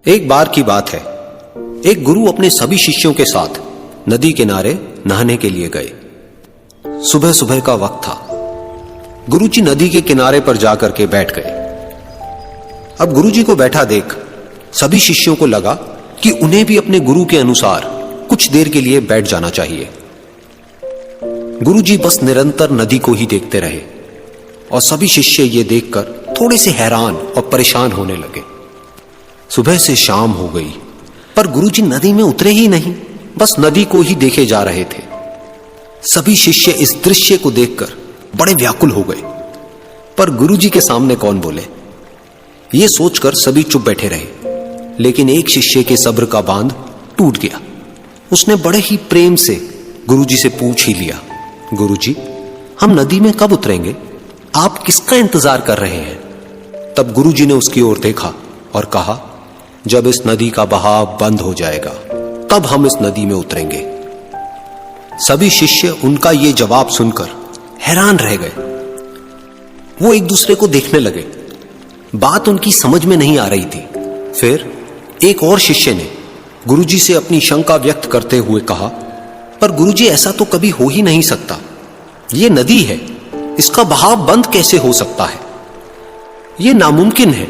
एक बार की बात है, एक गुरु अपने सभी शिष्यों के साथ नदी किनारे नहाने के लिए गए। सुबह सुबह का वक्त था। गुरुजी नदी के किनारे पर जाकर के बैठ गए। अब गुरुजी को बैठा देख सभी शिष्यों को लगा कि उन्हें भी अपने गुरु के अनुसार कुछ देर के लिए बैठ जाना चाहिए। गुरुजी बस निरंतर नदी को ही देखते रहे और सभी शिष्य ये देखकर थोड़े से हैरान और परेशान होने लगे। सुबह से शाम हो गई पर गुरुजी नदी में उतरे ही नहीं, बस नदी को ही देखे जा रहे थे। सभी शिष्य इस दृश्य को देखकर बड़े व्याकुल हो गए, पर गुरुजी के सामने कौन बोले, ये सोचकर सभी चुप बैठे रहे। लेकिन एक शिष्य के सब्र का बांध टूट गया। उसने बड़े ही प्रेम से गुरुजी से पूछ ही लिया, गुरुजी, हम नदी में कब उतरेंगे? आप किसका इंतजार कर रहे हैं? तब गुरुजी ने उसकी ओर देखा और कहा, जब इस नदी का बहाव बंद हो जाएगा तब हम इस नदी में उतरेंगे। सभी शिष्य उनका ये जवाब सुनकर हैरान रह गए। वो एक दूसरे को देखने लगे। बात उनकी समझ में नहीं आ रही थी। फिर एक और शिष्य ने गुरुजी से अपनी शंका व्यक्त करते हुए कहा, पर गुरुजी, ऐसा तो कभी हो ही नहीं सकता। ये नदी है, इसका बहाव बंद कैसे हो सकता है? ये नामुमकिन है।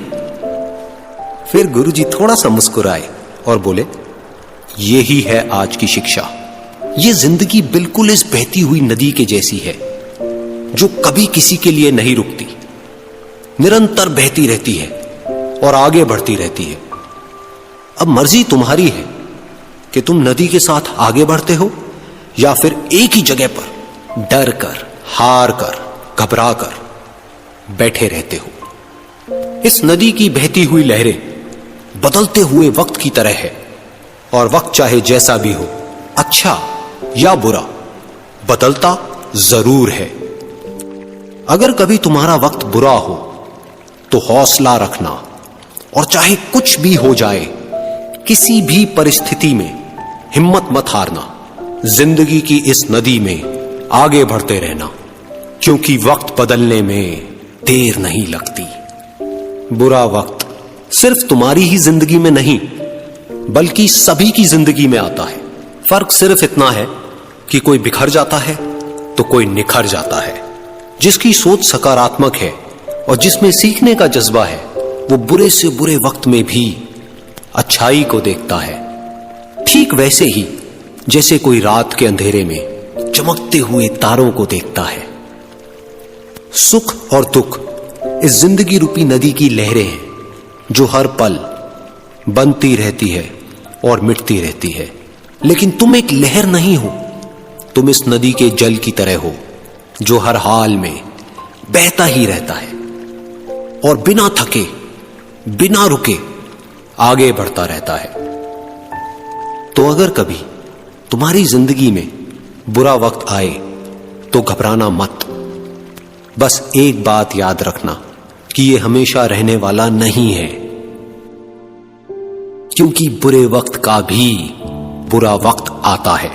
फिर गुरुजी थोड़ा सा मुस्कुराए और बोले, यही है आज की शिक्षा। ये जिंदगी बिल्कुल इस बहती हुई नदी के जैसी है जो कभी किसी के लिए नहीं रुकती, निरंतर बहती रहती है और आगे बढ़ती रहती है। अब मर्जी तुम्हारी है कि तुम नदी के साथ आगे बढ़ते हो या फिर एक ही जगह पर डर कर, हार कर, घबरा कर बैठे रहते हो। इस नदी की बहती हुई लहरें बदलते हुए वक्त की तरह है और वक्त चाहे जैसा भी हो, अच्छा या बुरा, बदलता जरूर है। अगर कभी तुम्हारा वक्त बुरा हो तो हौसला रखना और चाहे कुछ भी हो जाए, किसी भी परिस्थिति में हिम्मत मत हारना। जिंदगी की इस नदी में आगे बढ़ते रहना, क्योंकि वक्त बदलने में देर नहीं लगती। बुरा वक्त सिर्फ तुम्हारी ही जिंदगी में नहीं बल्कि सभी की जिंदगी में आता है। फर्क सिर्फ इतना है कि कोई बिखर जाता है तो कोई निखर जाता है। जिसकी सोच सकारात्मक है और जिसमें सीखने का जज्बा है, वो बुरे से बुरे वक्त में भी अच्छाई को देखता है। ठीक वैसे ही जैसे कोई रात के अंधेरे में चमकते हुए तारों को देखता है। सुख और दुख इस जिंदगी रूपी नदी की लहरें हैं जो हर पल बनती रहती है और मिटती रहती है। लेकिन तुम एक लहर नहीं हो, तुम इस नदी के जल की तरह हो जो हर हाल में बहता ही रहता है और बिना थके, बिना रुके आगे बढ़ता रहता है। तो अगर कभी तुम्हारी जिंदगी में बुरा वक्त आए तो घबराना मत। बस एक बात याद रखना कि ये हमेशा रहने वाला नहीं है, क्योंकि बुरे वक्त का भी बुरा वक्त आता है।